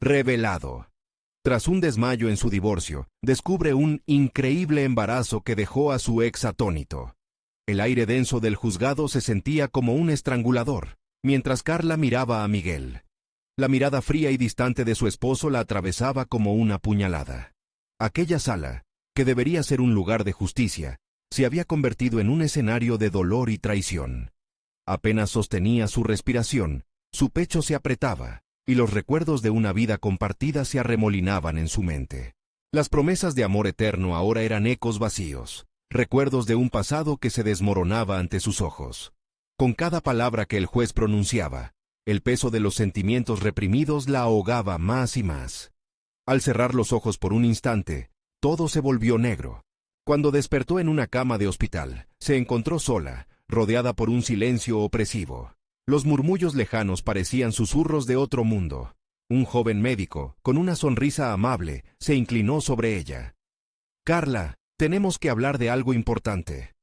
Revelado. Tras un desmayo en su divorcio, descubre un increíble embarazo que dejó a su ex atónito. El aire denso del juzgado se sentía como un estrangulador, mientras Carla miraba a Miguel. La mirada fría y distante de su esposo la atravesaba como una puñalada. Aquella sala, que debería ser un lugar de justicia, se había convertido en un escenario de dolor y traición. Apenas sostenía su respiración, su pecho se apretaba, y los recuerdos de una vida compartida se arremolinaban en su mente. Las promesas de amor eterno ahora eran ecos vacíos, recuerdos de un pasado que se desmoronaba ante sus ojos. Con cada palabra que el juez pronunciaba, el peso de los sentimientos reprimidos la ahogaba más y más. Al cerrar los ojos por un instante, todo se volvió negro. Cuando despertó en una cama de hospital, se encontró sola, rodeada por un silencio opresivo. Los murmullos lejanos parecían susurros de otro mundo. Un joven médico, con una sonrisa amable, se inclinó sobre ella. «Carla, tenemos que hablar de algo importante».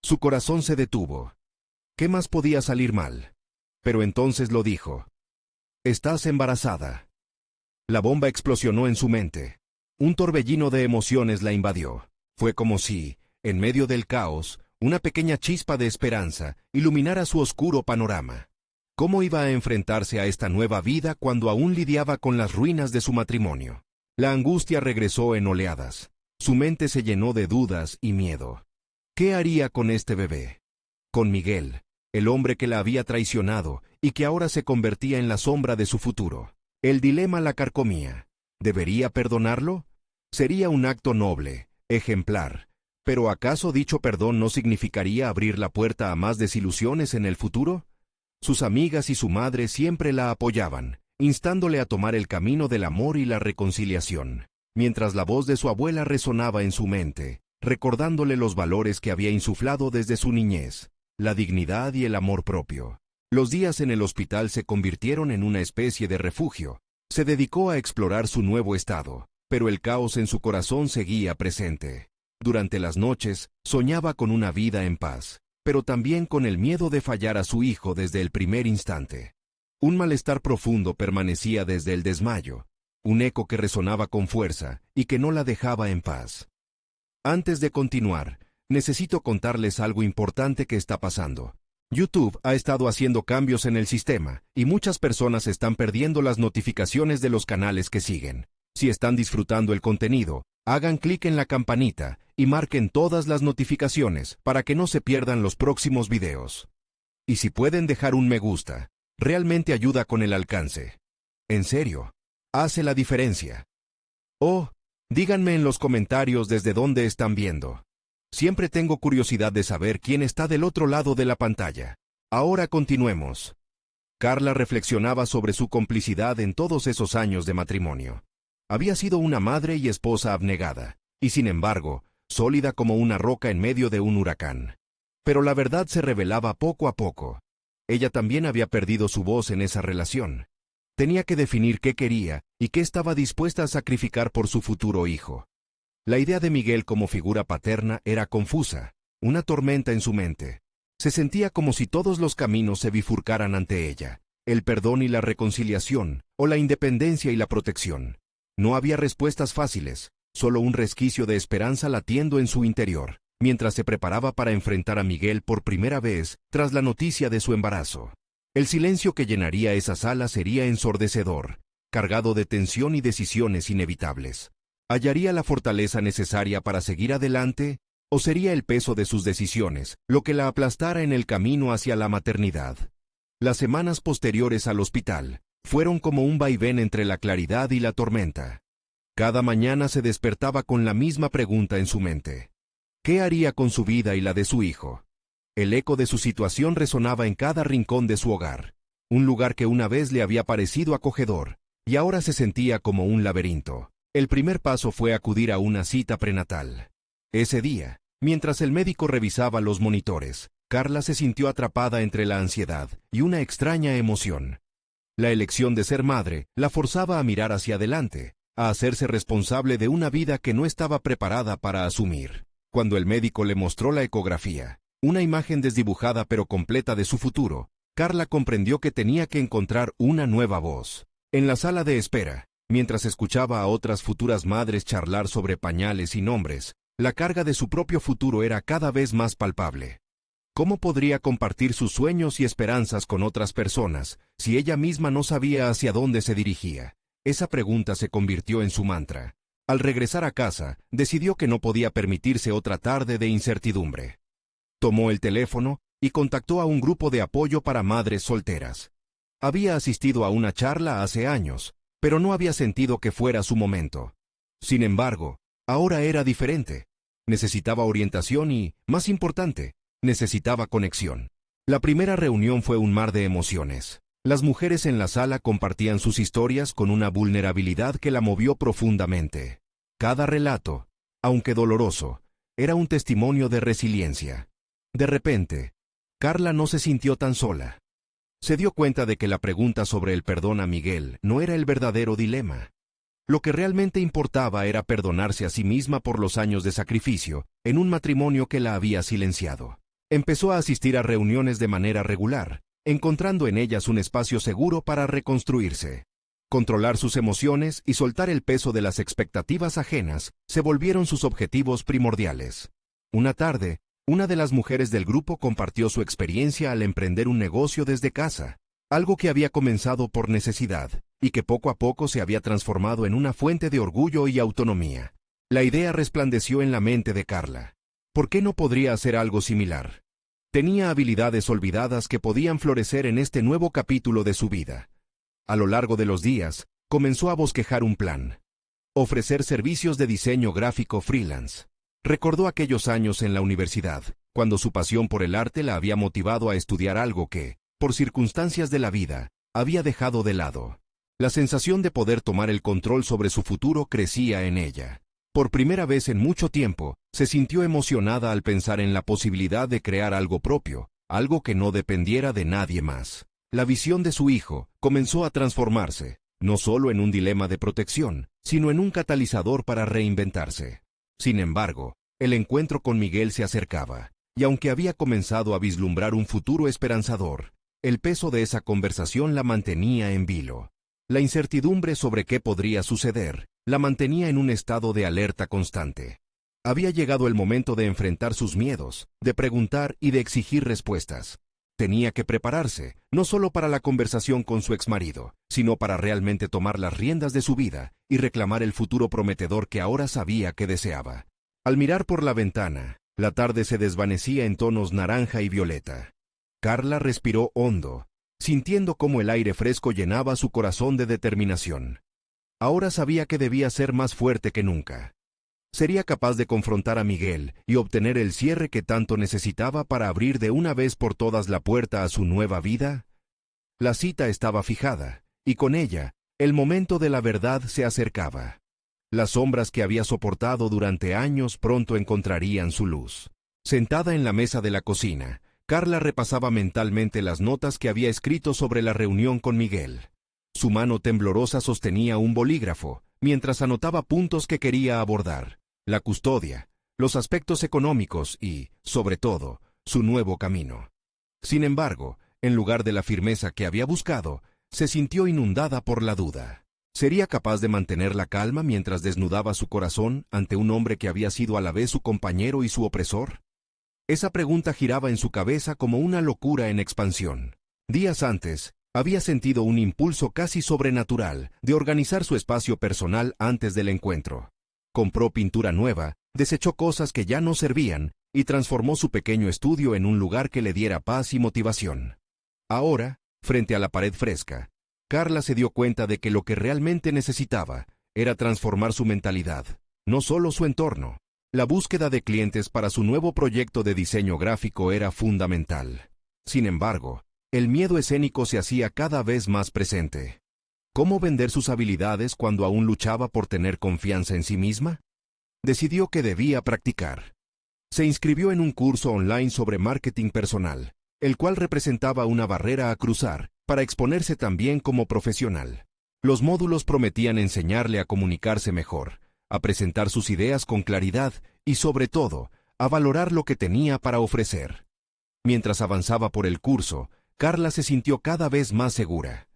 Su corazón se detuvo. ¿Qué más podía salir mal? Pero entonces lo dijo. «Estás embarazada». La bomba explosionó en su mente. Un torbellino de emociones la invadió. Fue como si, en medio del caos, una pequeña chispa de esperanza iluminara su oscuro panorama. ¿Cómo iba a enfrentarse a esta nueva vida cuando aún lidiaba con las ruinas de su matrimonio? La angustia regresó en oleadas. Su mente se llenó de dudas y miedo. ¿Qué haría con este bebé? Con Miguel, el hombre que la había traicionado y que ahora se convertía en la sombra de su futuro. El dilema la carcomía. ¿Debería perdonarlo? Sería un acto noble, ejemplar. ¿Pero acaso dicho perdón no significaría abrir la puerta a más desilusiones en el futuro? Sus amigas y su madre siempre la apoyaban, instándole a tomar el camino del amor y la reconciliación, mientras la voz de su abuela resonaba en su mente, recordándole los valores que había insuflado desde su niñez, la dignidad y el amor propio. Los días en el hospital se convirtieron en una especie de refugio. Se dedicó a explorar su nuevo estado, pero el caos en su corazón seguía presente. Durante las noches, soñaba con una vida en paz, pero también con el miedo de fallar a su hijo desde el primer instante. Un malestar profundo permanecía desde el desmayo, un eco que resonaba con fuerza y que no la dejaba en paz. Antes de continuar, necesito contarles algo importante que está pasando. YouTube ha estado haciendo cambios en el sistema, y muchas personas están perdiendo las notificaciones de los canales que siguen. Si están disfrutando el contenido, hagan clic en la campanita y marquen todas las notificaciones para que no se pierdan los próximos videos. Y si pueden dejar un me gusta, realmente ayuda con el alcance. En serio, hace la diferencia. Oh, díganme en los comentarios desde dónde están viendo. Siempre tengo curiosidad de saber quién está del otro lado de la pantalla. Ahora continuemos. Carla reflexionaba sobre su complicidad en todos esos años de matrimonio. Había sido una madre y esposa abnegada, y sin embargo, sólida como una roca en medio de un huracán. Pero la verdad se revelaba poco a poco. Ella también había perdido su voz en esa relación. Tenía que definir qué quería y qué estaba dispuesta a sacrificar por su futuro hijo. La idea de Miguel como figura paterna era confusa, una tormenta en su mente. Se sentía como si todos los caminos se bifurcaran ante ella, el perdón y la reconciliación, o la independencia y la protección. No había respuestas fáciles, solo un resquicio de esperanza latiendo en su interior, mientras se preparaba para enfrentar a Miguel por primera vez tras la noticia de su embarazo. El silencio que llenaría esa sala sería ensordecedor, cargado de tensión y decisiones inevitables. ¿Hallaría la fortaleza necesaria para seguir adelante, o sería el peso de sus decisiones lo que la aplastara en el camino hacia la maternidad? Las semanas posteriores al hospital fueron como un vaivén entre la claridad y la tormenta. Cada mañana se despertaba con la misma pregunta en su mente. ¿Qué haría con su vida y la de su hijo? El eco de su situación resonaba en cada rincón de su hogar, un lugar que una vez le había parecido acogedor, y ahora se sentía como un laberinto. El primer paso fue acudir a una cita prenatal. Ese día, mientras el médico revisaba los monitores, Carla se sintió atrapada entre la ansiedad y una extraña emoción. La elección de ser madre la forzaba a mirar hacia adelante, a hacerse responsable de una vida que no estaba preparada para asumir. Cuando el médico le mostró la ecografía, una imagen desdibujada pero completa de su futuro, Carla comprendió que tenía que encontrar una nueva voz. En la sala de espera, mientras escuchaba a otras futuras madres charlar sobre pañales y nombres, la carga de su propio futuro era cada vez más palpable. ¿Cómo podría compartir sus sueños y esperanzas con otras personas si ella misma no sabía hacia dónde se dirigía? Esa pregunta se convirtió en su mantra. Al regresar a casa, decidió que no podía permitirse otra tarde de incertidumbre. Tomó el teléfono y contactó a un grupo de apoyo para madres solteras. Había asistido a una charla hace años, pero no había sentido que fuera su momento. Sin embargo, ahora era diferente. Necesitaba orientación y, más importante, necesitaba conexión. La primera reunión fue un mar de emociones. Las mujeres en la sala compartían sus historias con una vulnerabilidad que la movió profundamente. Cada relato, aunque doloroso, era un testimonio de resiliencia. De repente, Carla no se sintió tan sola. Se dio cuenta de que la pregunta sobre el perdón a Miguel no era el verdadero dilema. Lo que realmente importaba era perdonarse a sí misma por los años de sacrificio en un matrimonio que la había silenciado. Empezó a asistir a reuniones de manera regular, encontrando en ellas un espacio seguro para reconstruirse. Controlar sus emociones y soltar el peso de las expectativas ajenas se volvieron sus objetivos primordiales. Una tarde, una de las mujeres del grupo compartió su experiencia al emprender un negocio desde casa, algo que había comenzado por necesidad y que poco a poco se había transformado en una fuente de orgullo y autonomía. La idea resplandeció en la mente de Carla. ¿Por qué no podría hacer algo similar? Tenía habilidades olvidadas que podían florecer en este nuevo capítulo de su vida. A lo largo de los días, comenzó a bosquejar un plan. Ofrecer servicios de diseño gráfico freelance. Recordó aquellos años en la universidad, cuando su pasión por el arte la había motivado a estudiar algo que, por circunstancias de la vida, había dejado de lado. La sensación de poder tomar el control sobre su futuro crecía en ella. Por primera vez en mucho tiempo, se sintió emocionada al pensar en la posibilidad de crear algo propio, algo que no dependiera de nadie más. La visión de su hijo comenzó a transformarse, no solo en un dilema de protección, sino en un catalizador para reinventarse. Sin embargo, el encuentro con Miguel se acercaba, y aunque había comenzado a vislumbrar un futuro esperanzador, el peso de esa conversación la mantenía en vilo. La incertidumbre sobre qué podría suceder la mantenía en un estado de alerta constante. Había llegado el momento de enfrentar sus miedos, de preguntar y de exigir respuestas. Tenía que prepararse, no solo para la conversación con su exmarido, sino para realmente tomar las riendas de su vida y reclamar el futuro prometedor que ahora sabía que deseaba. Al mirar por la ventana, la tarde se desvanecía en tonos naranja y violeta. Carla respiró hondo, sintiendo cómo el aire fresco llenaba su corazón de determinación. Ahora sabía que debía ser más fuerte que nunca. ¿Sería capaz de confrontar a Miguel y obtener el cierre que tanto necesitaba para abrir de una vez por todas la puerta a su nueva vida? La cita estaba fijada, y con ella, el momento de la verdad se acercaba. Las sombras que había soportado durante años pronto encontrarían su luz. Sentada en la mesa de la cocina, Carla repasaba mentalmente las notas que había escrito sobre la reunión con Miguel. Su mano temblorosa sostenía un bolígrafo, mientras anotaba puntos que quería abordar: la custodia, los aspectos económicos y, sobre todo, su nuevo camino. Sin embargo, en lugar de la firmeza que había buscado, se sintió inundada por la duda. ¿Sería capaz de mantener la calma mientras desnudaba su corazón ante un hombre que había sido a la vez su compañero y su opresor? Esa pregunta giraba en su cabeza como una locura en expansión. Días antes, había sentido un impulso casi sobrenatural de organizar su espacio personal antes del encuentro. Compró pintura nueva, desechó cosas que ya no servían y transformó su pequeño estudio en un lugar que le diera paz y motivación. Ahora, frente a la pared fresca, Carla se dio cuenta de que lo que realmente necesitaba era transformar su mentalidad, no solo su entorno. La búsqueda de clientes para su nuevo proyecto de diseño gráfico era fundamental. Sin embargo, el miedo escénico se hacía cada vez más presente. ¿Cómo vender sus habilidades cuando aún luchaba por tener confianza en sí misma? Decidió que debía practicar. Se inscribió en un curso online sobre marketing personal, el cual representaba una barrera a cruzar para exponerse también como profesional. Los módulos prometían enseñarle a comunicarse mejor, a presentar sus ideas con claridad y, sobre todo, a valorar lo que tenía para ofrecer. Mientras avanzaba por el curso, Carla se sintió cada vez más segura.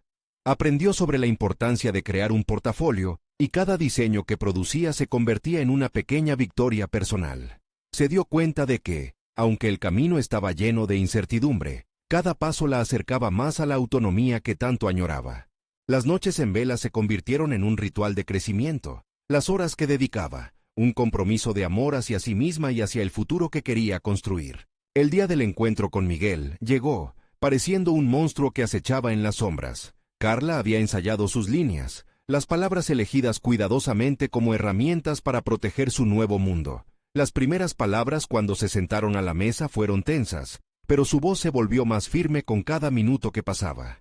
Aprendió sobre la importancia de crear un portafolio, y cada diseño que producía se convertía en una pequeña victoria personal. Se dio cuenta de que, aunque el camino estaba lleno de incertidumbre, cada paso la acercaba más a la autonomía que tanto añoraba. Las noches en vela se convirtieron en un ritual de crecimiento, las horas que dedicaba, un compromiso de amor hacia sí misma y hacia el futuro que quería construir. El día del encuentro con Miguel llegó, pareciendo un monstruo que acechaba en las sombras. Carla había ensayado sus líneas, las palabras elegidas cuidadosamente como herramientas para proteger su nuevo mundo. Las primeras palabras cuando se sentaron a la mesa fueron tensas, pero su voz se volvió más firme con cada minuto que pasaba.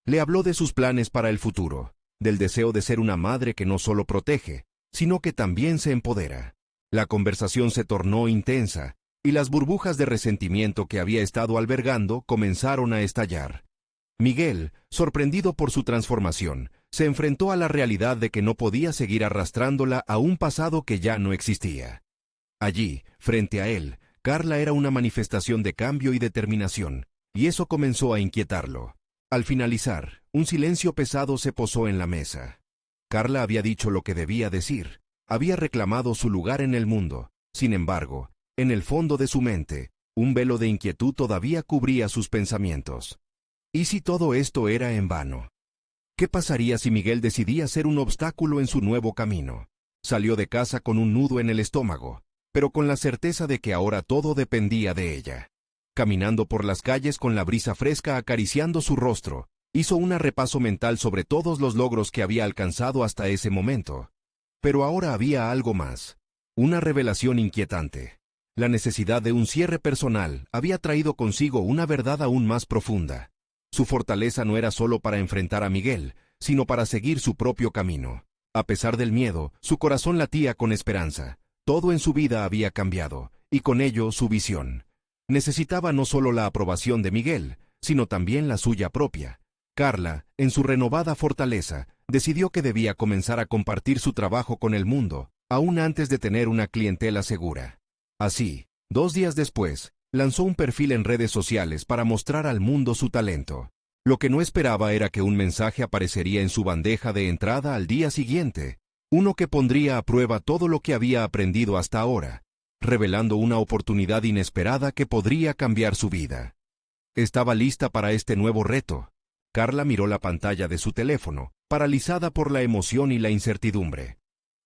Le habló de sus planes para el futuro, del deseo de ser una madre que no solo protege, sino que también se empodera. La conversación se tornó intensa, y las burbujas de resentimiento que había estado albergando comenzaron a estallar. Miguel, sorprendido por su transformación, se enfrentó a la realidad de que no podía seguir arrastrándola a un pasado que ya no existía. Allí, frente a él, Carla era una manifestación de cambio y determinación, y eso comenzó a inquietarlo. Al finalizar, un silencio pesado se posó en la mesa. Carla había dicho lo que debía decir, había reclamado su lugar en el mundo. Sin embargo, en el fondo de su mente, un velo de inquietud todavía cubría sus pensamientos. ¿Y si todo esto era en vano? ¿Qué pasaría si Miguel decidía ser un obstáculo en su nuevo camino? Salió de casa con un nudo en el estómago, pero con la certeza de que ahora todo dependía de ella. Caminando por las calles con la brisa fresca acariciando su rostro, hizo un repaso mental sobre todos los logros que había alcanzado hasta ese momento. Pero ahora había algo más, una revelación inquietante. La necesidad de un cierre personal había traído consigo una verdad aún más profunda. Su fortaleza no era solo para enfrentar a Miguel, sino para seguir su propio camino. A pesar del miedo, su corazón latía con esperanza. Todo en su vida había cambiado, y con ello su visión. Necesitaba no solo la aprobación de Miguel, sino también la suya propia. Carla, en su renovada fortaleza, decidió que debía comenzar a compartir su trabajo con el mundo, aún antes de tener una clientela segura. Así, 2 días después, lanzó un perfil en redes sociales para mostrar al mundo su talento. Lo que no esperaba era que un mensaje aparecería en su bandeja de entrada al día siguiente, uno que pondría a prueba todo lo que había aprendido hasta ahora, revelando una oportunidad inesperada que podría cambiar su vida. Estaba lista para este nuevo reto. Carla miró la pantalla de su teléfono, paralizada por la emoción y la incertidumbre.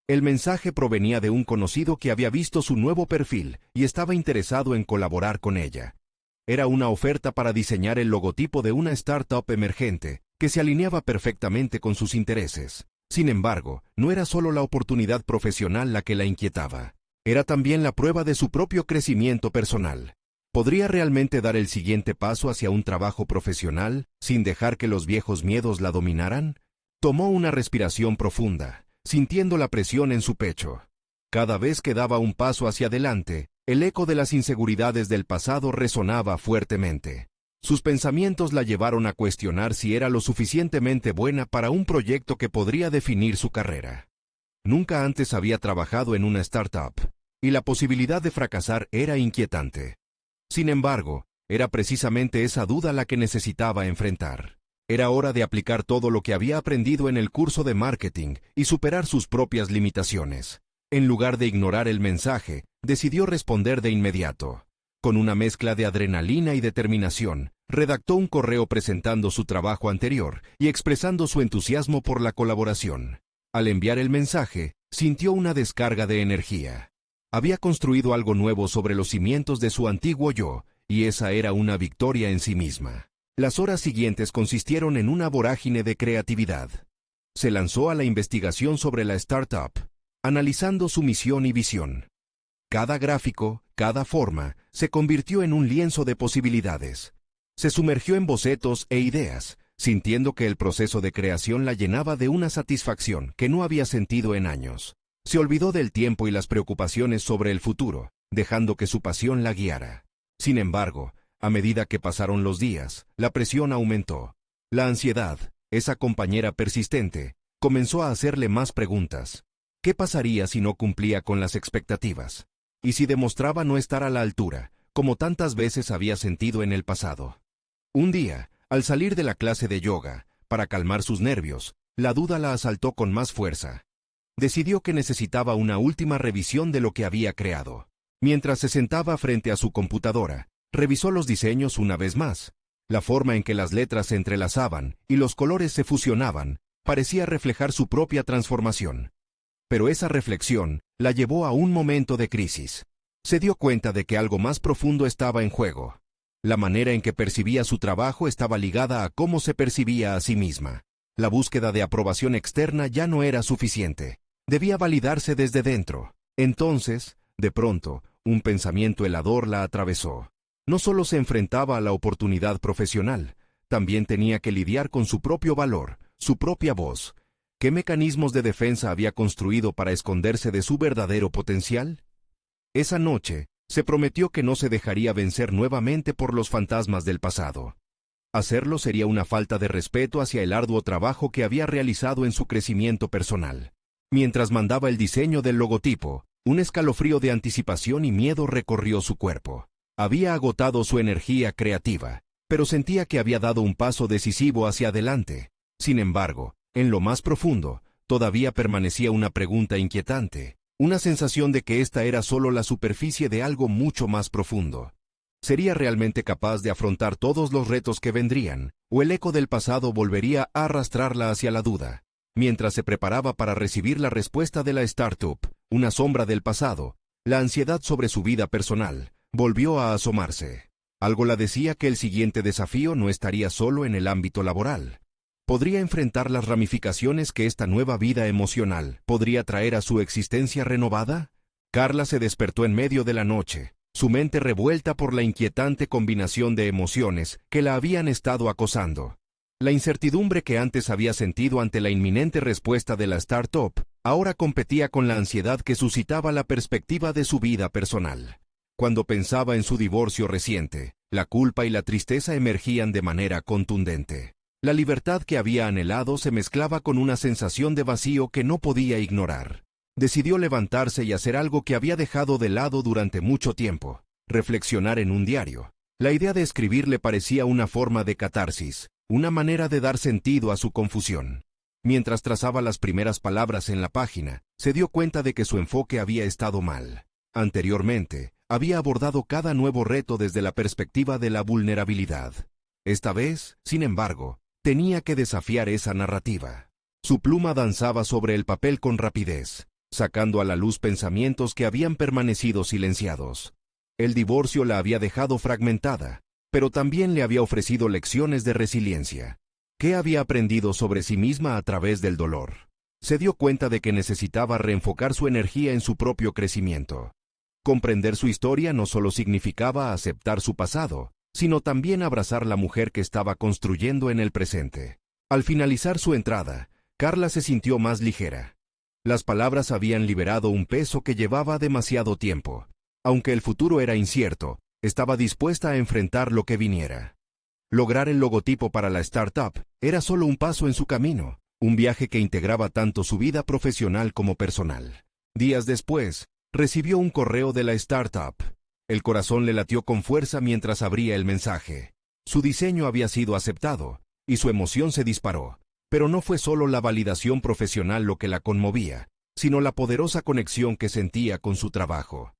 El mensaje provenía de un conocido que había visto su nuevo perfil y estaba interesado en colaborar con ella. Era una oferta para diseñar el logotipo de una startup emergente que se alineaba perfectamente con sus intereses. Sin embargo, no era solo la oportunidad profesional la que la inquietaba. Era también la prueba de su propio crecimiento personal. ¿Podría realmente dar el siguiente paso hacia un trabajo profesional sin dejar que los viejos miedos la dominaran? Tomó una respiración profunda, sintiendo la presión en su pecho. Cada vez que daba un paso hacia adelante, el eco de las inseguridades del pasado resonaba fuertemente. Sus pensamientos la llevaron a cuestionar si era lo suficientemente buena para un proyecto que podría definir su carrera. Nunca antes había trabajado en una startup, y la posibilidad de fracasar era inquietante. Sin embargo, era precisamente esa duda la que necesitaba enfrentar. Era hora de aplicar todo lo que había aprendido en el curso de marketing y superar sus propias limitaciones. En lugar de ignorar el mensaje, decidió responder de inmediato. Con una mezcla de adrenalina y determinación, redactó un correo presentando su trabajo anterior y expresando su entusiasmo por la colaboración. Al enviar el mensaje, sintió una descarga de energía. Había construido algo nuevo sobre los cimientos de su antiguo yo, y esa era una victoria en sí misma. Las horas siguientes consistieron en una vorágine de creatividad. Se lanzó a la investigación sobre la startup, analizando su misión y visión. Cada gráfico, cada forma, se convirtió en un lienzo de posibilidades. Se sumergió en bocetos e ideas, sintiendo que el proceso de creación la llenaba de una satisfacción que no había sentido en años. Se olvidó del tiempo y las preocupaciones sobre el futuro, dejando que su pasión la guiara. Sin embargo, a medida que pasaron los días, la presión aumentó. La ansiedad, esa compañera persistente, comenzó a hacerle más preguntas. ¿Qué pasaría si no cumplía con las expectativas? ¿Y si demostraba no estar a la altura, como tantas veces había sentido en el pasado? Un día, al salir de la clase de yoga, Para calmar sus nervios, la duda la asaltó con más fuerza. Decidió que necesitaba una última revisión de lo que había creado. Mientras se sentaba frente a su computadora, revisó los diseños una vez más. La forma en que las letras se entrelazaban y los colores se fusionaban parecía reflejar su propia transformación. Pero esa reflexión la llevó a un momento de crisis. Se dio cuenta de que algo más profundo estaba en juego. La manera en que percibía su trabajo estaba ligada a cómo se percibía a sí misma. La búsqueda de aprobación externa ya no era suficiente. Debía validarse desde dentro. Entonces, de pronto, un pensamiento helador la atravesó. No solo se enfrentaba a la oportunidad profesional, también tenía que lidiar con su propio valor, su propia voz. ¿Qué mecanismos de defensa había construido para esconderse de su verdadero potencial? Esa noche, se prometió que no se dejaría vencer nuevamente por los fantasmas del pasado. Hacerlo sería una falta de respeto hacia el arduo trabajo que había realizado en su crecimiento personal. Mientras mandaba el diseño del logotipo, un escalofrío de anticipación y miedo recorrió su cuerpo. Había agotado su energía creativa, pero sentía que había dado un paso decisivo hacia adelante. Sin embargo, en lo más profundo, todavía permanecía una pregunta inquietante, una sensación de que esta era solo la superficie de algo mucho más profundo. ¿Sería realmente capaz de afrontar todos los retos que vendrían, o el eco del pasado volvería a arrastrarla hacia la duda? Mientras se preparaba para recibir la respuesta de la startup, una sombra del pasado, la ansiedad sobre su vida personal, volvió a asomarse. Algo la decía que el siguiente desafío no estaría solo en el ámbito laboral. Podría enfrentar las ramificaciones que esta nueva vida emocional podría traer a su existencia renovada. Carla se despertó en medio de la noche, su mente revuelta por la inquietante combinación de emociones que la habían estado acosando. La incertidumbre que antes había sentido ante la inminente respuesta de la startup, ahora competía con la ansiedad que suscitaba la perspectiva de su vida personal. Cuando pensaba en su divorcio reciente, la culpa y la tristeza emergían de manera contundente. La libertad que había anhelado se mezclaba con una sensación de vacío que no podía ignorar. Decidió levantarse y hacer algo que había dejado de lado durante mucho tiempo: reflexionar en un diario. La idea de escribir le parecía una forma de catarsis, una manera de dar sentido a su confusión. Mientras trazaba las primeras palabras en la página, se dio cuenta de que su enfoque había estado mal. Anteriormente, había abordado cada nuevo reto desde la perspectiva de la vulnerabilidad. Esta vez, sin embargo, tenía que desafiar esa narrativa. Su pluma danzaba sobre el papel con rapidez, sacando a la luz pensamientos que habían permanecido silenciados. El divorcio la había dejado fragmentada, pero también le había ofrecido lecciones de resiliencia. ¿Qué había aprendido sobre sí misma a través del dolor? Se dio cuenta de que necesitaba reenfocar su energía en su propio crecimiento. Comprender su historia no solo significaba aceptar su pasado, sino también abrazar la mujer que estaba construyendo en el presente. Al finalizar su entrada, Carla se sintió más ligera. Las palabras habían liberado un peso que llevaba demasiado tiempo. Aunque el futuro era incierto, estaba dispuesta a enfrentar lo que viniera. Lograr el logotipo para la startup era solo un paso en su camino, un viaje que integraba tanto su vida profesional como personal. Días después, recibió un correo de la startup. El corazón le latió con fuerza mientras abría el mensaje. Su diseño había sido aceptado, y su emoción se disparó. Pero no fue solo la validación profesional lo que la conmovía, sino la poderosa conexión que sentía con su trabajo.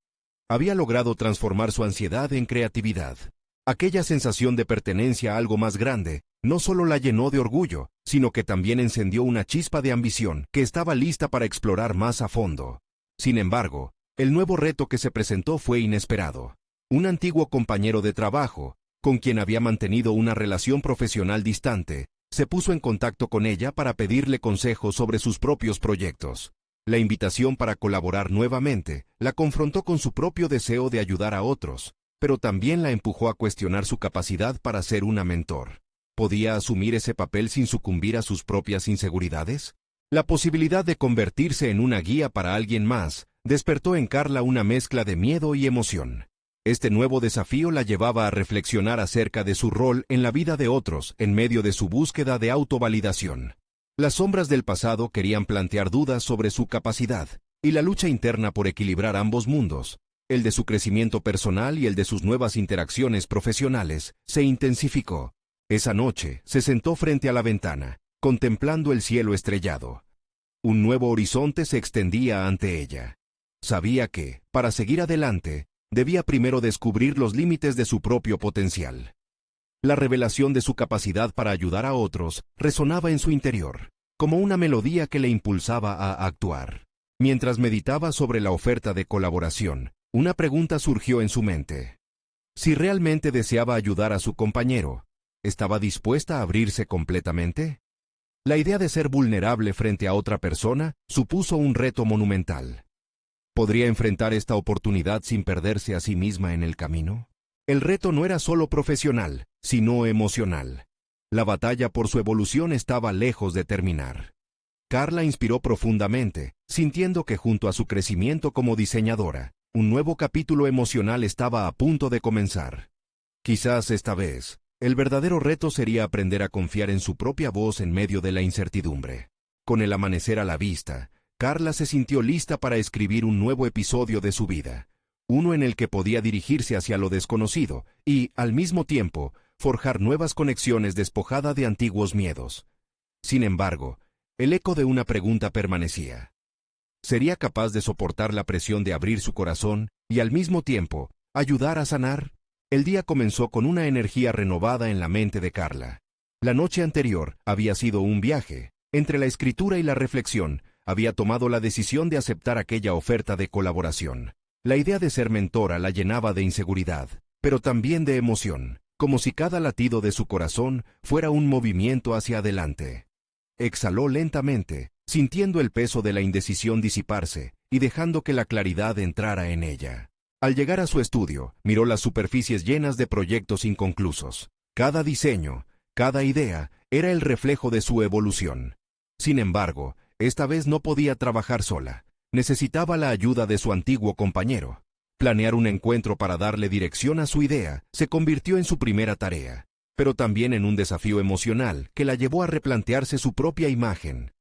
Había logrado transformar su ansiedad en creatividad. Aquella sensación de pertenencia a algo más grande no solo la llenó de orgullo, sino que también encendió una chispa de ambición que estaba lista para explorar más a fondo. Sin embargo, el nuevo reto que se presentó fue inesperado. Un antiguo compañero de trabajo, con quien había mantenido una relación profesional distante, se puso en contacto con ella para pedirle consejos sobre sus propios proyectos. La invitación para colaborar nuevamente la confrontó con su propio deseo de ayudar a otros, pero también la empujó a cuestionar su capacidad para ser una mentor. ¿Podía asumir ese papel sin sucumbir a sus propias inseguridades? La posibilidad de convertirse en una guía para alguien más despertó en Carla una mezcla de miedo y emoción. Este nuevo desafío la llevaba a reflexionar acerca de su rol en la vida de otros en medio de su búsqueda de autovalidación. Las sombras del pasado querían plantear dudas sobre su capacidad, y la lucha interna por equilibrar ambos mundos, el de su crecimiento personal y el de sus nuevas interacciones profesionales, se intensificó. Esa noche se sentó frente a la ventana, contemplando el cielo estrellado. Un nuevo horizonte se extendía ante ella. Sabía que, para seguir adelante, debía primero descubrir los límites de su propio potencial. La revelación de su capacidad para ayudar a otros resonaba en su interior, como una melodía que le impulsaba a actuar. Mientras meditaba sobre la oferta de colaboración, una pregunta surgió en su mente. Si realmente deseaba ayudar a su compañero, ¿estaba dispuesta a abrirse completamente? La idea de ser vulnerable frente a otra persona supuso un reto monumental. ¿Podría enfrentar esta oportunidad sin perderse a sí misma en el camino? El reto no era solo profesional, sino emocional. La batalla por su evolución estaba lejos de terminar. Carla inspiró profundamente, sintiendo que junto a su crecimiento como diseñadora, un nuevo capítulo emocional estaba a punto de comenzar. Quizás esta vez, el verdadero reto sería aprender a confiar en su propia voz en medio de la incertidumbre. Con el amanecer a la vista, Carla se sintió lista para escribir un nuevo episodio de su vida, uno en el que podía dirigirse hacia lo desconocido y, al mismo tiempo, forjar nuevas conexiones despojada de antiguos miedos. Sin embargo, el eco de una pregunta permanecía. ¿Sería capaz de soportar la presión de abrir su corazón y, al mismo tiempo, ayudar a sanar? El día comenzó con una energía renovada en la mente de Carla. La noche anterior había sido un viaje. Entre la escritura y la reflexión, había tomado la decisión de aceptar aquella oferta de colaboración. La idea de ser mentora la llenaba de inseguridad, pero también de emoción, como si cada latido de su corazón fuera un movimiento hacia adelante. Exhaló lentamente, sintiendo el peso de la indecisión disiparse y dejando que la claridad entrara en ella. Al llegar a su estudio, miró las superficies llenas de proyectos inconclusos. Cada diseño, cada idea, era el reflejo de su evolución. Sin embargo, esta vez no podía trabajar sola. Necesitaba la ayuda de su antiguo compañero. Planear un encuentro para darle dirección a su idea se convirtió en su primera tarea, pero también en un desafío emocional que la llevó a replantearse su propia imagen.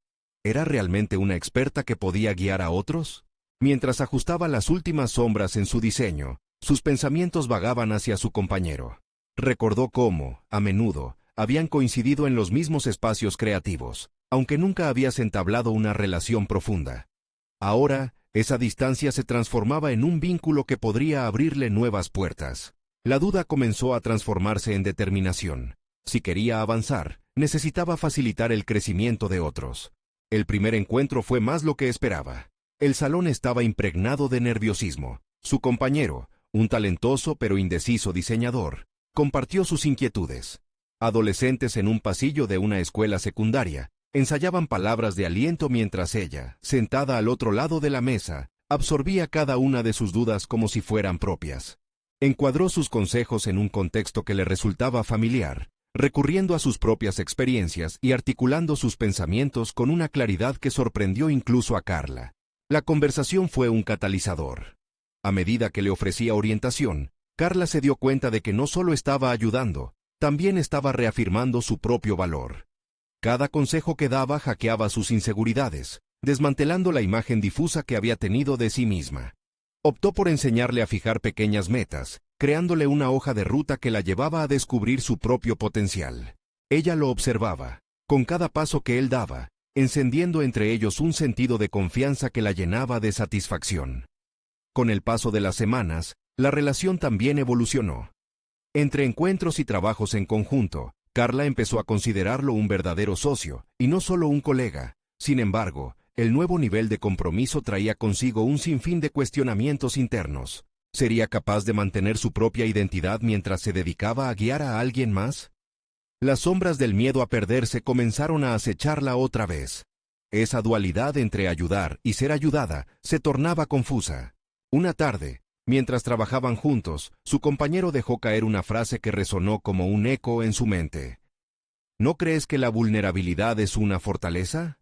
¿Era realmente una experta que podía guiar a otros? Mientras ajustaba las últimas sombras en su diseño, sus pensamientos vagaban hacia su compañero. Recordó cómo, a menudo, habían coincidido en los mismos espacios creativos, aunque nunca habían entablado una relación profunda. Ahora, esa distancia se transformaba en un vínculo que podría abrirle nuevas puertas. La duda comenzó a transformarse en determinación. Si quería avanzar, necesitaba facilitar el crecimiento de otros. El primer encuentro fue más lo que esperaba. El salón estaba impregnado de nerviosismo. Su compañero, un talentoso pero indeciso diseñador, compartió sus inquietudes. Adolescentes en un pasillo de una escuela secundaria ensayaban palabras de aliento mientras ella, sentada al otro lado de la mesa, absorbía cada una de sus dudas como si fueran propias. Encuadró sus consejos en un contexto que le resultaba familiar, recurriendo a sus propias experiencias y articulando sus pensamientos con una claridad que sorprendió incluso a Carla. La conversación fue un catalizador. A medida que le ofrecía orientación, Carla se dio cuenta de que no solo estaba ayudando, también estaba reafirmando su propio valor. Cada consejo que daba hackeaba sus inseguridades, desmantelando la imagen difusa que había tenido de sí misma. Optó por enseñarle a fijar pequeñas metas, creándole una hoja de ruta que la llevaba a descubrir su propio potencial. Ella lo observaba, con cada paso que él daba, encendiendo entre ellos un sentido de confianza que la llenaba de satisfacción. Con el paso de las semanas, la relación también evolucionó. Entre encuentros y trabajos en conjunto, Carla empezó a considerarlo un verdadero socio, y no solo un colega. Sin embargo, el nuevo nivel de compromiso traía consigo un sinfín de cuestionamientos internos. ¿Sería capaz de mantener su propia identidad mientras se dedicaba a guiar a alguien más? Las sombras del miedo a perderse comenzaron a acecharla otra vez. Esa dualidad entre ayudar y ser ayudada se tornaba confusa. Una tarde, mientras trabajaban juntos, su compañero dejó caer una frase que resonó como un eco en su mente. ¿No crees que la vulnerabilidad es una fortaleza?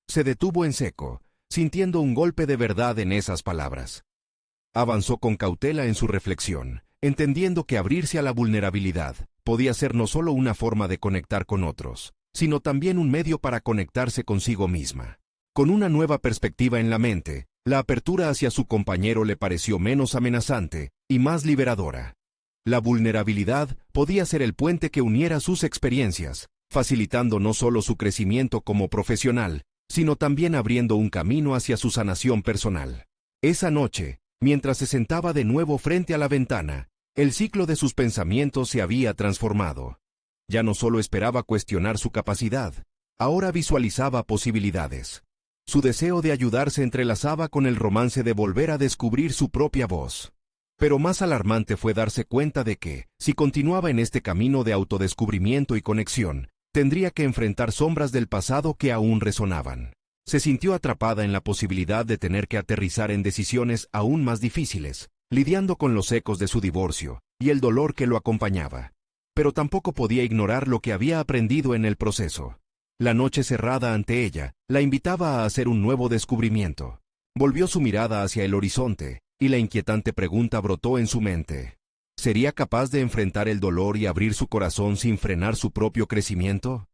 Se detuvo en seco, sintiendo un golpe de verdad en esas palabras. Avanzó con cautela en su reflexión, entendiendo que abrirse a la vulnerabilidad podía ser no solo una forma de conectar con otros, sino también un medio para conectarse consigo misma. Con una nueva perspectiva en la mente, la apertura hacia su compañero le pareció menos amenazante y más liberadora. La vulnerabilidad podía ser el puente que uniera sus experiencias, facilitando no solo su crecimiento como profesional, sino también abriendo un camino hacia su sanación personal. Esa noche, mientras se sentaba de nuevo frente a la ventana, el ciclo de sus pensamientos se había transformado. Ya no solo esperaba cuestionar su capacidad, ahora visualizaba posibilidades. Su deseo de ayudar se entrelazaba con el romance de volver a descubrir su propia voz. Pero más alarmante fue darse cuenta de que, si continuaba en este camino de autodescubrimiento y conexión, tendría que enfrentar sombras del pasado que aún resonaban. Se sintió atrapada en la posibilidad de tener que aterrizar en decisiones aún más difíciles, lidiando con los ecos de su divorcio y el dolor que lo acompañaba. Pero tampoco podía ignorar lo que había aprendido en el proceso. La noche cerrada ante ella la invitaba a hacer un nuevo descubrimiento. Volvió su mirada hacia el horizonte, y la inquietante pregunta brotó en su mente. ¿Sería capaz de enfrentar el dolor y abrir su corazón sin frenar su propio crecimiento?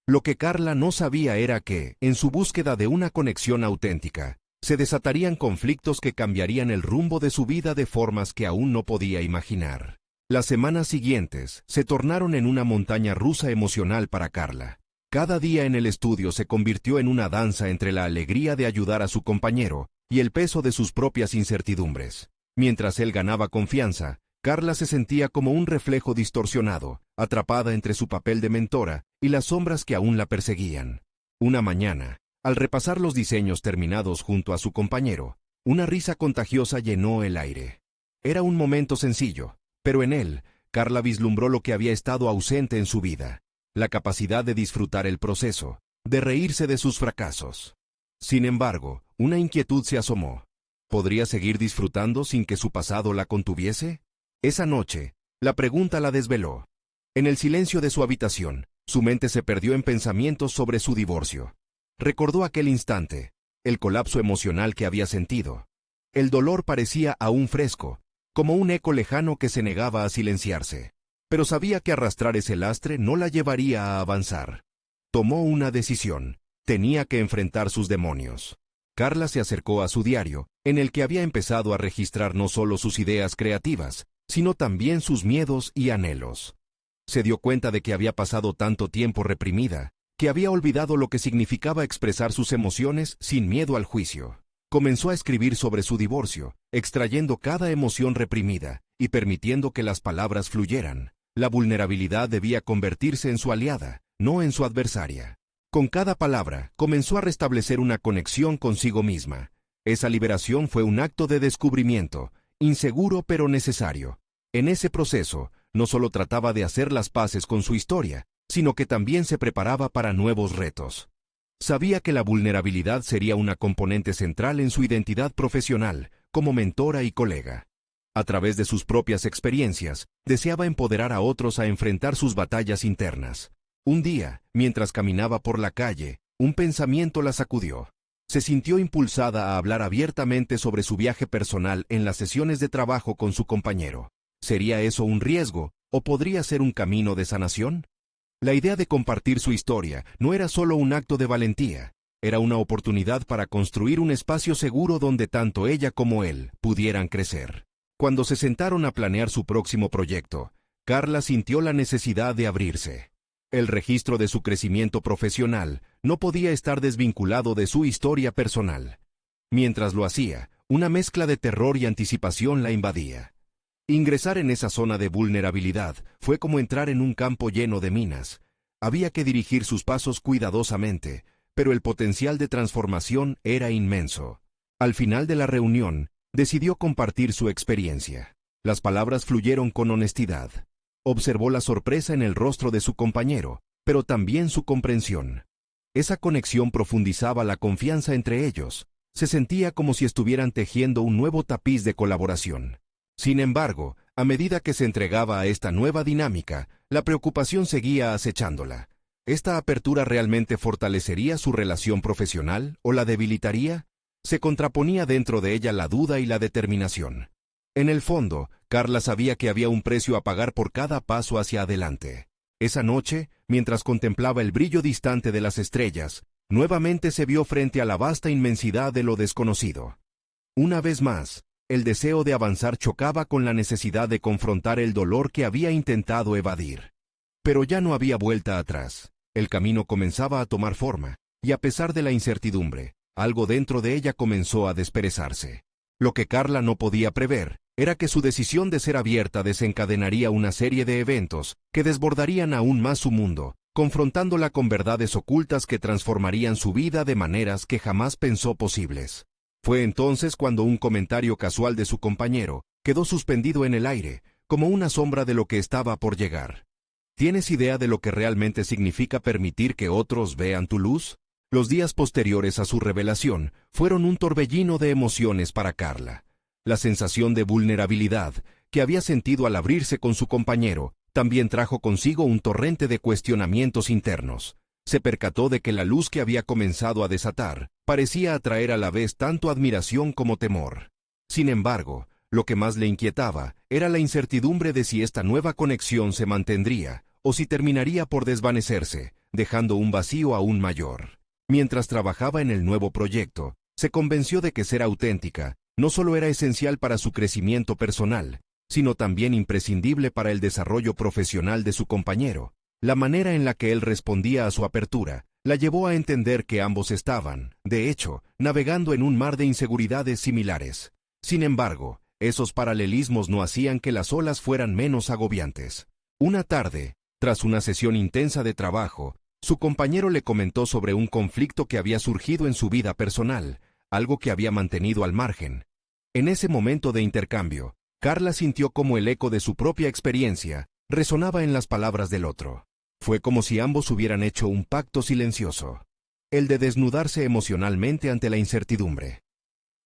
Lo que Carla no sabía era que, en su búsqueda de una conexión auténtica, se desatarían conflictos que cambiarían el rumbo de su vida de formas que aún no podía imaginar. Las semanas siguientes se tornaron en una montaña rusa emocional para Carla. Cada día en el estudio se convirtió en una danza entre la alegría de ayudar a su compañero y el peso de sus propias incertidumbres. Mientras él ganaba confianza, Carla se sentía como un reflejo distorsionado, atrapada entre su papel de mentora y las sombras que aún la perseguían. Una mañana, al repasar los diseños terminados junto a su compañero, una risa contagiosa llenó el aire. Era un momento sencillo, pero en él, Carla vislumbró lo que había estado ausente en su vida: la capacidad de disfrutar el proceso, de reírse de sus fracasos. Sin embargo, una inquietud se asomó. ¿Podría seguir disfrutando sin que su pasado la contuviese? Esa noche, la pregunta la desveló. En el silencio de su habitación, su mente se perdió en pensamientos sobre su divorcio. Recordó aquel instante, el colapso emocional que había sentido. El dolor parecía aún fresco, como un eco lejano que se negaba a silenciarse. Pero sabía que arrastrar ese lastre no la llevaría a avanzar. Tomó una decisión. Tenía que enfrentar sus demonios. Carla se acercó a su diario, en el que había empezado a registrar no solo sus ideas creativas, sino también sus miedos y anhelos. Se dio cuenta de que había pasado tanto tiempo reprimida, que había olvidado lo que significaba expresar sus emociones sin miedo al juicio. Comenzó a escribir sobre su divorcio, extrayendo cada emoción reprimida y permitiendo que las palabras fluyeran. La vulnerabilidad debía convertirse en su aliada, no en su adversaria. Con cada palabra, comenzó a restablecer una conexión consigo misma. Esa liberación fue un acto de descubrimiento, inseguro pero necesario. En ese proceso, no solo trataba de hacer las paces con su historia, sino que también se preparaba para nuevos retos. Sabía que la vulnerabilidad sería una componente central en su identidad profesional, como mentora y colega. A través de sus propias experiencias, deseaba empoderar a otros a enfrentar sus batallas internas. Un día, mientras caminaba por la calle, un pensamiento la sacudió. Se sintió impulsada a hablar abiertamente sobre su viaje personal en las sesiones de trabajo con su compañero. ¿Sería eso un riesgo, o podría ser un camino de sanación? La idea de compartir su historia no era solo un acto de valentía, era una oportunidad para construir un espacio seguro donde tanto ella como él pudieran crecer. Cuando se sentaron a planear su próximo proyecto, Carla sintió la necesidad de abrirse. El registro de su crecimiento profesional no podía estar desvinculado de su historia personal. Mientras lo hacía, una mezcla de terror y anticipación la invadía. Ingresar en esa zona de vulnerabilidad fue como entrar en un campo lleno de minas. Había que dirigir sus pasos cuidadosamente, pero el potencial de transformación era inmenso. Al final de la reunión, decidió compartir su experiencia. Las palabras fluyeron con honestidad. Observó la sorpresa en el rostro de su compañero, pero también su comprensión. Esa conexión profundizaba la confianza entre ellos. Se sentía como si estuvieran tejiendo un nuevo tapiz de colaboración. Sin embargo, a medida que se entregaba a esta nueva dinámica, la preocupación seguía acechándola. ¿Esta apertura realmente fortalecería su relación profesional o la debilitaría? Se contraponía dentro de ella la duda y la determinación. En el fondo, Carla sabía que había un precio a pagar por cada paso hacia adelante. Esa noche, mientras contemplaba el brillo distante de las estrellas, nuevamente se vio frente a la vasta inmensidad de lo desconocido. Una vez más, el deseo de avanzar chocaba con la necesidad de confrontar el dolor que había intentado evadir. Pero ya no había vuelta atrás. El camino comenzaba a tomar forma, y a pesar de la incertidumbre, algo dentro de ella comenzó a desperezarse. Lo que Carla no podía prever era que su decisión de ser abierta desencadenaría una serie de eventos que desbordarían aún más su mundo, confrontándola con verdades ocultas que transformarían su vida de maneras que jamás pensó posibles. Fue entonces cuando un comentario casual de su compañero quedó suspendido en el aire, como una sombra de lo que estaba por llegar. ¿Tienes idea de lo que realmente significa permitir que otros vean tu luz? Los días posteriores a su revelación fueron un torbellino de emociones para Carla. La sensación de vulnerabilidad que había sentido al abrirse con su compañero también trajo consigo un torrente de cuestionamientos internos. Se percató de que la luz que había comenzado a desatar parecía atraer a la vez tanto admiración como temor. Sin embargo, lo que más le inquietaba era la incertidumbre de si esta nueva conexión se mantendría o si terminaría por desvanecerse, dejando un vacío aún mayor. Mientras trabajaba en el nuevo proyecto, se convenció de que ser auténtica no solo era esencial para su crecimiento personal, sino también imprescindible para el desarrollo profesional de su compañero. La manera en la que él respondía a su apertura la llevó a entender que ambos estaban, de hecho, navegando en un mar de inseguridades similares. Sin embargo, esos paralelismos no hacían que las olas fueran menos agobiantes. Una tarde, tras una sesión intensa de trabajo, su compañero le comentó sobre un conflicto que había surgido en su vida personal, algo que había mantenido al margen. En ese momento de intercambio, Carla sintió como el eco de su propia experiencia resonaba en las palabras del otro. Fue como si ambos hubieran hecho un pacto silencioso, el de desnudarse emocionalmente ante la incertidumbre.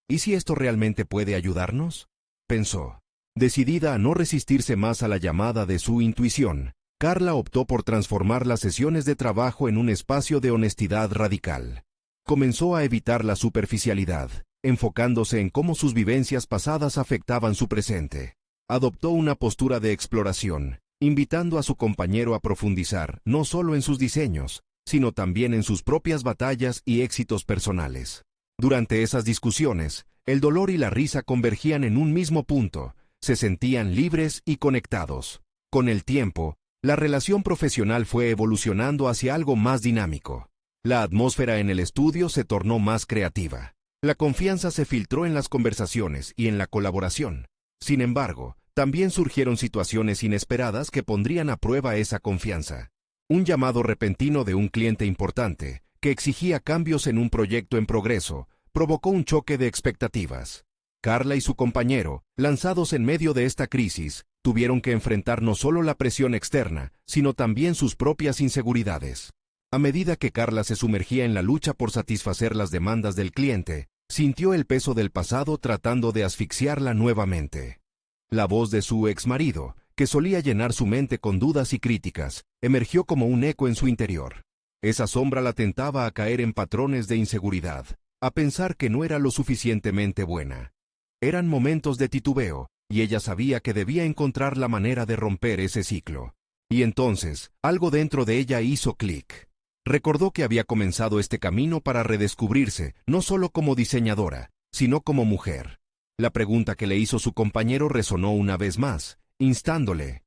¿Y si esto realmente puede ayudarnos?, pensó. Decidida a no resistirse más a la llamada de su intuición, Carla optó por transformar las sesiones de trabajo en un espacio de honestidad radical. Comenzó a evitar la superficialidad, enfocándose en cómo sus vivencias pasadas afectaban su presente. Adoptó una postura de exploración, invitando a su compañero a profundizar no solo en sus diseños, sino también en sus propias batallas y éxitos personales. Durante esas discusiones, el dolor y la risa convergían en un mismo punto, se sentían libres y conectados. Con el tiempo, la relación profesional fue evolucionando hacia algo más dinámico. La atmósfera en el estudio se tornó más creativa. La confianza se filtró en las conversaciones y en la colaboración. Sin embargo, también surgieron situaciones inesperadas que pondrían a prueba esa confianza. Un llamado repentino de un cliente importante, que exigía cambios en un proyecto en progreso, provocó un choque de expectativas. Carla y su compañero, lanzados en medio de esta crisis, tuvieron que enfrentar no solo la presión externa, sino también sus propias inseguridades. A medida que Carla se sumergía en la lucha por satisfacer las demandas del cliente, sintió el peso del pasado tratando de asfixiarla nuevamente. La voz de su exmarido, que solía llenar su mente con dudas y críticas, emergió como un eco en su interior. Esa sombra la tentaba a caer en patrones de inseguridad, a pensar que no era lo suficientemente buena. Eran momentos de titubeo, y ella sabía que debía encontrar la manera de romper ese ciclo. Y entonces, algo dentro de ella hizo clic. Recordó que había comenzado este camino para redescubrirse, no solo como diseñadora, sino como mujer. La pregunta que le hizo su compañero resonó una vez más, instándole.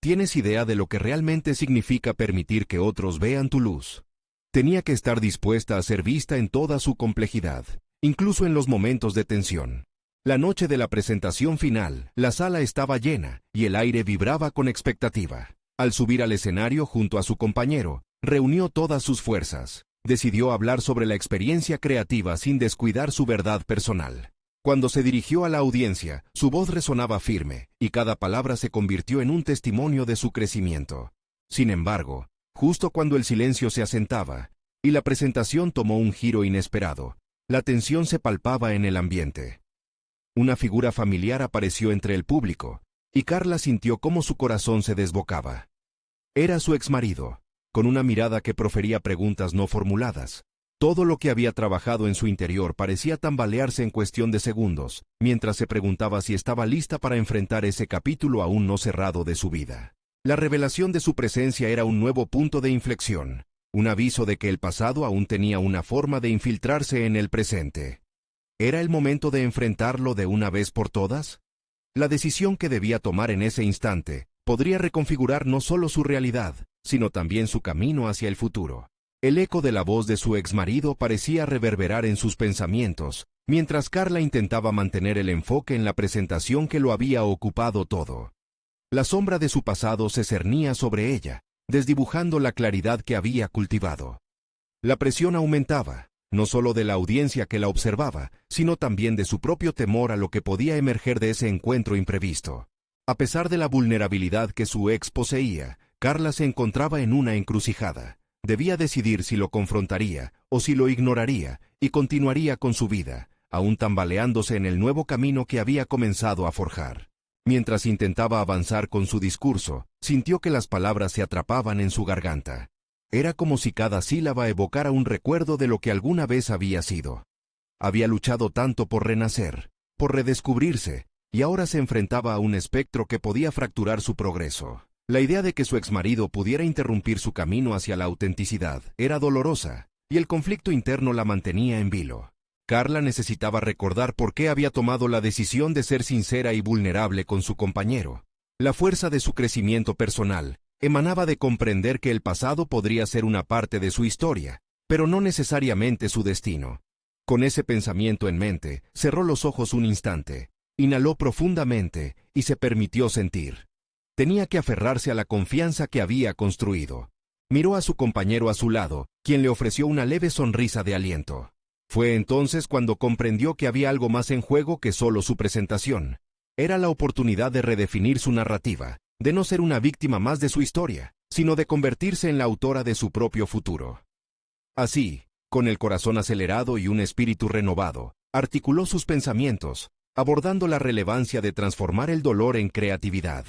¿Tienes idea de lo que realmente significa permitir que otros vean tu luz? Tenía que estar dispuesta a ser vista en toda su complejidad, incluso en los momentos de tensión. La noche de la presentación final, la sala estaba llena y el aire vibraba con expectativa. Al subir al escenario junto a su compañero, reunió todas sus fuerzas. Decidió hablar sobre la experiencia creativa sin descuidar su verdad personal. Cuando se dirigió a la audiencia, su voz resonaba firme, y cada palabra se convirtió en un testimonio de su crecimiento. Sin embargo, justo cuando el silencio se asentaba, y la presentación tomó un giro inesperado, la tensión se palpaba en el ambiente. Una figura familiar apareció entre el público, y Carla sintió cómo su corazón se desbocaba. Era su exmarido, con una mirada que profería preguntas no formuladas. Todo lo que había trabajado en su interior parecía tambalearse en cuestión de segundos, mientras se preguntaba si estaba lista para enfrentar ese capítulo aún no cerrado de su vida. La revelación de su presencia era un nuevo punto de inflexión, un aviso de que el pasado aún tenía una forma de infiltrarse en el presente. ¿Era el momento de enfrentarlo de una vez por todas? La decisión que debía tomar en ese instante podría reconfigurar no solo su realidad, sino también su camino hacia el futuro. El eco de la voz de su exmarido parecía reverberar en sus pensamientos, mientras Carla intentaba mantener el enfoque en la presentación que lo había ocupado todo. La sombra de su pasado se cernía sobre ella, desdibujando la claridad que había cultivado. La presión aumentaba, no solo de la audiencia que la observaba, sino también de su propio temor a lo que podía emerger de ese encuentro imprevisto. A pesar de la vulnerabilidad que su ex poseía, Carla se encontraba en una encrucijada. Debía decidir si lo confrontaría o si lo ignoraría y continuaría con su vida, aún tambaleándose en el nuevo camino que había comenzado a forjar. Mientras intentaba avanzar con su discurso, sintió que las palabras se atrapaban en su garganta. Era como si cada sílaba evocara un recuerdo de lo que alguna vez había sido. Había luchado tanto por renacer, por redescubrirse, y ahora se enfrentaba a un espectro que podía fracturar su progreso. La idea de que su exmarido pudiera interrumpir su camino hacia la autenticidad era dolorosa, y el conflicto interno la mantenía en vilo. Carla necesitaba recordar por qué había tomado la decisión de ser sincera y vulnerable con su compañero. La fuerza de su crecimiento personal emanaba de comprender que el pasado podría ser una parte de su historia, pero no necesariamente su destino. Con ese pensamiento en mente, cerró los ojos un instante, inhaló profundamente y se permitió sentir. Tenía que aferrarse a la confianza que había construido. Miró a su compañero a su lado, quien le ofreció una leve sonrisa de aliento. Fue entonces cuando comprendió que había algo más en juego que solo su presentación. Era la oportunidad de redefinir su narrativa, de no ser una víctima más de su historia, sino de convertirse en la autora de su propio futuro. Así, con el corazón acelerado y un espíritu renovado, articuló sus pensamientos, abordando la relevancia de transformar el dolor en creatividad.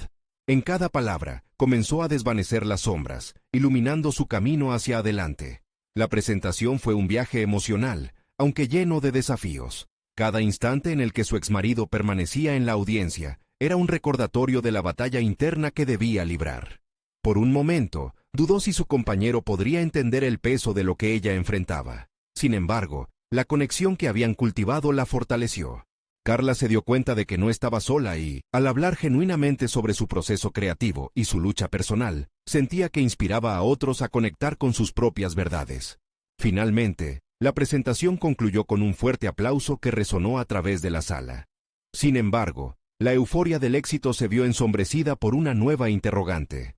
En cada palabra, comenzó a desvanecer las sombras, iluminando su camino hacia adelante. La presentación fue un viaje emocional, aunque lleno de desafíos. Cada instante en el que su exmarido permanecía en la audiencia era un recordatorio de la batalla interna que debía librar. Por un momento, dudó si su compañero podría entender el peso de lo que ella enfrentaba. Sin embargo, la conexión que habían cultivado la fortaleció. Carla se dio cuenta de que no estaba sola y, al hablar genuinamente sobre su proceso creativo y su lucha personal, sentía que inspiraba a otros a conectar con sus propias verdades. Finalmente, la presentación concluyó con un fuerte aplauso que resonó a través de la sala. Sin embargo, la euforia del éxito se vio ensombrecida por una nueva interrogante.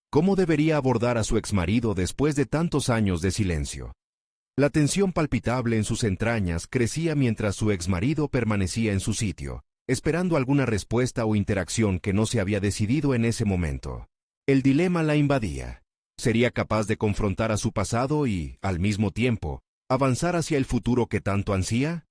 ¿Cómo debería abordar a su exmarido después de tantos años de silencio? La tensión palpitable en sus entrañas crecía mientras su exmarido permanecía en su sitio, esperando alguna respuesta o interacción que no se había decidido en ese momento. El dilema la invadía. ¿Sería capaz de confrontar a su pasado y, al mismo tiempo, avanzar hacia el futuro que tanto ansía?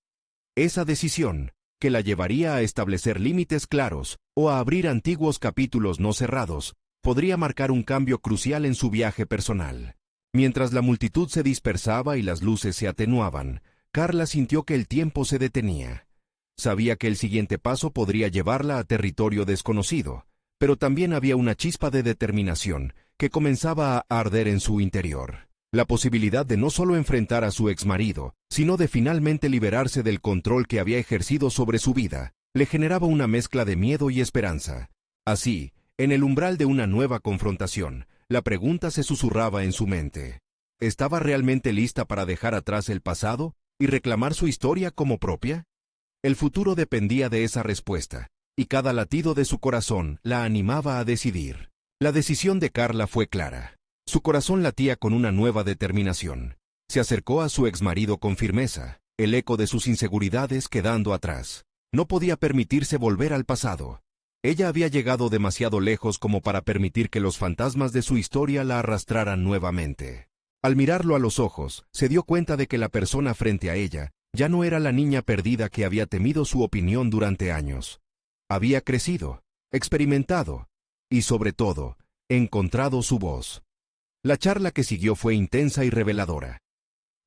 Esa decisión, que la llevaría a establecer límites claros o a abrir antiguos capítulos no cerrados, podría marcar un cambio crucial en su viaje personal. Mientras la multitud se dispersaba y las luces se atenuaban, Carla sintió que el tiempo se detenía. Sabía que el siguiente paso podría llevarla a territorio desconocido, pero también había una chispa de determinación que comenzaba a arder en su interior. La posibilidad de no solo enfrentar a su exmarido, sino de finalmente liberarse del control que había ejercido sobre su vida, le generaba una mezcla de miedo y esperanza. Así, en el umbral de una nueva confrontación, la pregunta se susurraba en su mente. ¿Estaba realmente lista para dejar atrás el pasado y reclamar su historia como propia? El futuro dependía de esa respuesta, y cada latido de su corazón la animaba a decidir. La decisión de Carla fue clara. Su corazón latía con una nueva determinación. Se acercó a su exmarido con firmeza, el eco de sus inseguridades quedando atrás. No podía permitirse volver al pasado. Ella había llegado demasiado lejos como para permitir que los fantasmas de su historia la arrastraran nuevamente. Al mirarlo a los ojos, se dio cuenta de que la persona frente a ella ya no era la niña perdida que había temido su opinión durante años. Había crecido, experimentado y, sobre todo, encontrado su voz. La charla que siguió fue intensa y reveladora.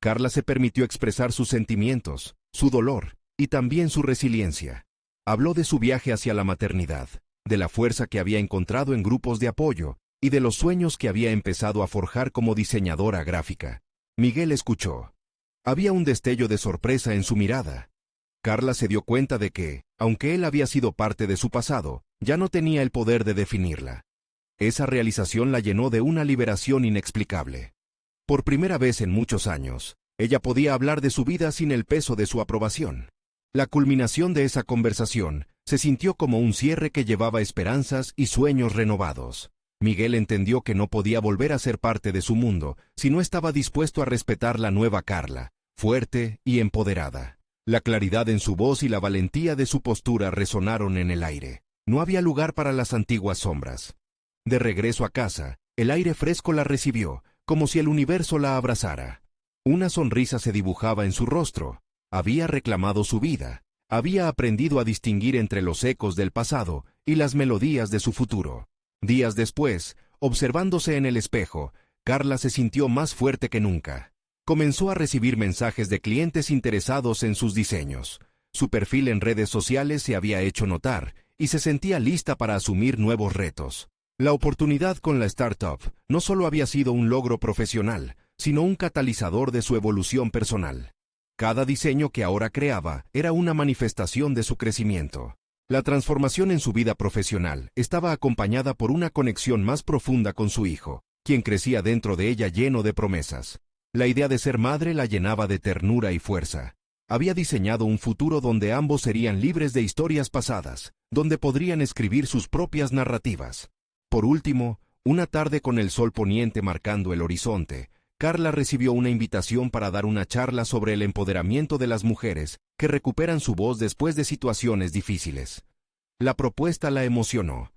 Carla se permitió expresar sus sentimientos, su dolor y también su resiliencia. Habló de su viaje hacia la maternidad, de la fuerza que había encontrado en grupos de apoyo y de los sueños que había empezado a forjar como diseñadora gráfica. Miguel escuchó. Había un destello de sorpresa en su mirada. Carla se dio cuenta de que, aunque él había sido parte de su pasado, ya no tenía el poder de definirla. Esa realización la llenó de una liberación inexplicable. Por primera vez en muchos años, ella podía hablar de su vida sin el peso de su aprobación. La culminación de esa conversación se sintió como un cierre que llevaba esperanzas y sueños renovados. Miguel entendió que no podía volver a ser parte de su mundo si no estaba dispuesto a respetar la nueva Carla, fuerte y empoderada. La claridad en su voz y la valentía de su postura resonaron en el aire. No había lugar para las antiguas sombras. De regreso a casa, el aire fresco la recibió, como si el universo la abrazara. Una sonrisa se dibujaba en su rostro. Había reclamado su vida. Había aprendido a distinguir entre los ecos del pasado y las melodías de su futuro. Días después, observándose en el espejo, Carla se sintió más fuerte que nunca. Comenzó a recibir mensajes de clientes interesados en sus diseños. Su perfil en redes sociales se había hecho notar y se sentía lista para asumir nuevos retos. La oportunidad con la startup no solo había sido un logro profesional, sino un catalizador de su evolución personal. Cada diseño que ahora creaba era una manifestación de su crecimiento. La transformación en su vida profesional estaba acompañada por una conexión más profunda con su hijo, quien crecía dentro de ella lleno de promesas. La idea de ser madre la llenaba de ternura y fuerza. Había diseñado un futuro donde ambos serían libres de historias pasadas, donde podrían escribir sus propias narrativas. Por último, una tarde con el sol poniente marcando el horizonte, Carla recibió una invitación para dar una charla sobre el empoderamiento de las mujeres que recuperan su voz después de situaciones difíciles. La propuesta la emocionó.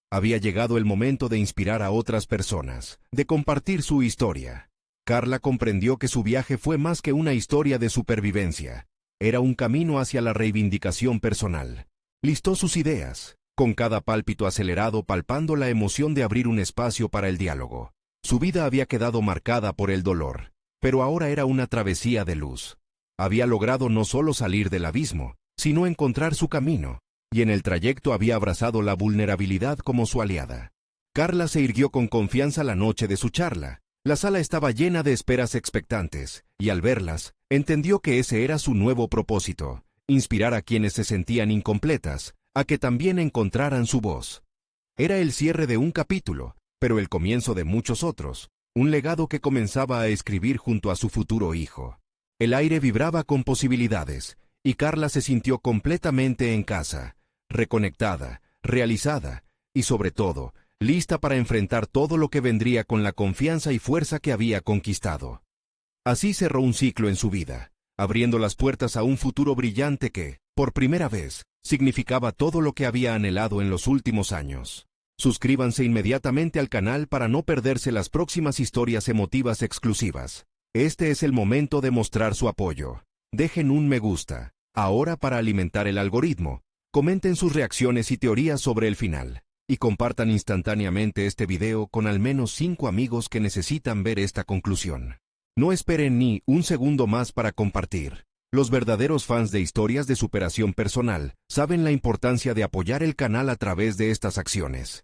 Había llegado el momento de inspirar a otras personas, de compartir su historia. Carla comprendió que su viaje fue más que una historia de supervivencia. Era un camino hacia la reivindicación personal. Listó sus ideas, con cada pálpito acelerado palpando la emoción de abrir un espacio para el diálogo. Su vida había quedado marcada por el dolor, pero ahora era una travesía de luz. Había logrado no solo salir del abismo, sino encontrar su camino, y en el trayecto había abrazado la vulnerabilidad como su aliada. Carla se irguió con confianza la noche de su charla. La sala estaba llena de esperas expectantes, y al verlas, entendió que ese era su nuevo propósito, inspirar a quienes se sentían incompletas, a que también encontraran su voz. Era el cierre de un capítulo, pero el comienzo de muchos otros, un legado que comenzaba a escribir junto a su futuro hijo. El aire vibraba con posibilidades, y Carla se sintió completamente en casa, reconectada, realizada, y sobre todo, lista para enfrentar todo lo que vendría con la confianza y fuerza que había conquistado. Así cerró un ciclo en su vida, abriendo las puertas a un futuro brillante que, por primera vez, significaba todo lo que había anhelado en los últimos años. Suscríbanse inmediatamente al canal para no perderse las próximas historias emotivas exclusivas. Este es el momento de mostrar su apoyo. Dejen un me gusta. Ahora, para alimentar el algoritmo, comenten sus reacciones y teorías sobre el final. Y compartan instantáneamente este video con al menos 5 amigos que necesitan ver esta conclusión. No esperen ni un segundo más para compartir. Los verdaderos fans de historias de superación personal saben la importancia de apoyar el canal a través de estas acciones.